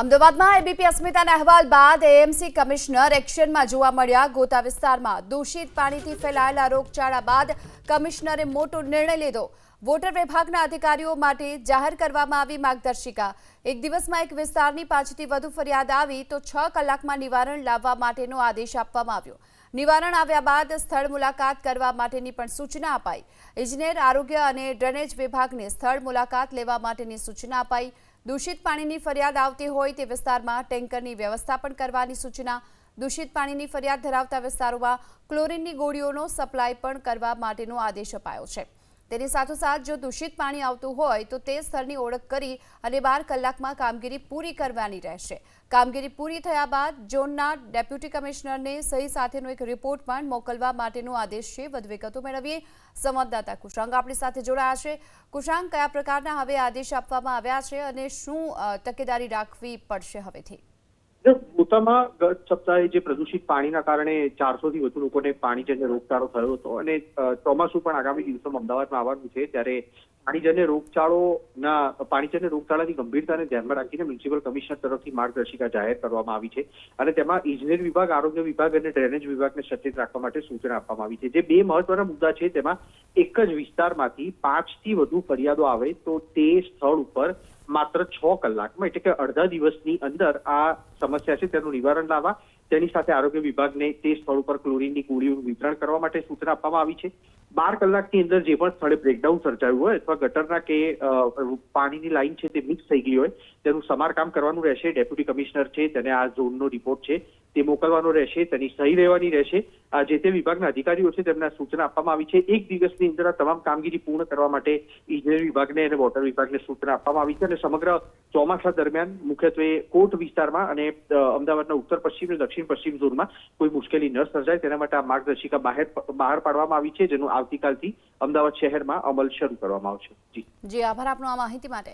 અમદાવાદમાં એબીપી અસ્મિતાના અહેવાલ બાદ એએમસી કમિશનર એક્શનમાં જોવા મળ્યા। ગોતા વિસ્તારમાં દૂષિત પાણીથી ફેલાયેલા રોગચાળા બાદ કમિશનરે મોટો નિર્ણય લીધો। વોટર વિભાગના અધિકારીઓ માટે જાહેર કરવામાં આવી માર્ગદર્શિકા। એક દિવસમાં એક વિસ્તારની 5થી વધુ ફરિયાદ આવી તો 6 કલાકમાં નિવારણ લાવવા માટેનો આદેશ આપવામાં આવ્યો। નિવારણ આવ્યા બાદ સ્થળ મુલાકાત કરવા માટેની પણ સૂચના અપાઈ। ઇજનેર, આરોગ્ય અને ડ્રેનેજ વિભાગને સ્થળ મુલાકાત લેવા માટેની સૂચના અપાઈ। दूषित पानी फरियाद आवती होय ते विस्तारमां टेंकरनी व्यवस्था पण करवानी सूचना। दूषित पानी फरियाद धरावता विस्तारोमां क्लोरीननी गोळीओनो सप्लाय पण करवा माटेनो आदेश अपायो छे। तेनी साथोसाथ जो दूषित पानी आवतुं होय तो ते स्थळनी ओळख करी अने 12 कलाकमां कामगीरी पूरी करवानी रहेशे। कामगीरी पूरी थया बाद झोनना डेप्यूटी कमिशनरने सही साथेनो एक रिपोर्ट पण मोकलवा माटेनो आदेश छे। વધુ વિગતો મેળવીએ સંવાદદાતા કુશાંગ આપણી સાથે જોડાયા છે। કુશાંગ, કયા પ્રકારના હવે આદેશ આપવામાં આવ્યા છે અને શું તકેદારી રાખવી પડશે હવેથી? ગોતામાં ગત સપ્તાહે જે પ્રદૂષિત પાણીના કારણે 400થી વધુ લોકોને પાણીજન્ય રોગચાળો થયો હતો અને ચોમાસું પણ આગામી દિવસોમાં અમદાવાદમાં આવવાનું છે, ત્યારે પાણીજન્ય રોગચાળાની ગંભીરતાને ધ્યાનમાં રાખીને મ્યુનિસિપલ કમિશનર તરફથી માર્ગદર્શિકા જાહેર કરવામાં આવી છે અને તેમાં ઇજનેર વિભાગ, આરોગ્ય વિભાગ અને ડ્રેનેજ વિભાગને સચેત રાખવા માટે સૂચના આપવામાં આવી છે। જે બે મહત્વના મુદ્દા છે તેમાં એક જ વિસ્તારમાંથી 5થી વધુ ફરિયાદો આવે તો તે સ્થળ ઉપર માત્ર 6 કલાકમાં એટલે કે અડધા દિવસની અંદર આ સમસ્યા છે તેનું નિવારણ લાવવા, તેની સાથે આરોગ્ય વિભાગને તે સ્થળ ઉપર ક્લોરીનની ગોળીઓનું વિતરણ કરવા માટે સૂચના આપવામાં આવી છે। 12 કલાકની અંદર જે પણ સ્થળે બ્રેકડાઉન સર્જાયું હોય અથવા ગટરના કે પાણીની લાઈન છે તે મિક્સ થઈ ગઈ હોય તેનું સમારકામ કરવાનું રહેશે। ડેપ્યુટી કમિશનર છે તેને આ ઝોનનો રિપોર્ટ છે તે મોકલવાનો રહેશે, તેની સહી રહેવાની રહેશે। જે તે વિભાગના અધિકારીઓ છે તેમને સૂચના આપવામાં આવી છે। એક દિવસની અંદર આ તમામ કામગીરી પૂર્ણ કરવા માટે ઇજનેર વિભાગને અને વોટર વિભાગને સૂચના આપવામાં આવી છે અને સમગ્ર ચોમાસા દરમિયાન મુખ્યત્વે કોટ વિસ્તારમાં અને અમદાવાદના ઉત્તર પશ્ચિમ અને દક્ષિણ પશ્ચિમ ઝોનમાં કોઈ મુશ્કેલી ન સર્જાય તેના માટે આ માર્ગદર્શિકા બહાર પાડવામાં આવી છે, જેનું આવતીકાલથી અમદાવાદ શહેરમાં અમલ શરૂ કરવામાં આવશે। જી, આભાર આપનો આ માહિતી માટે।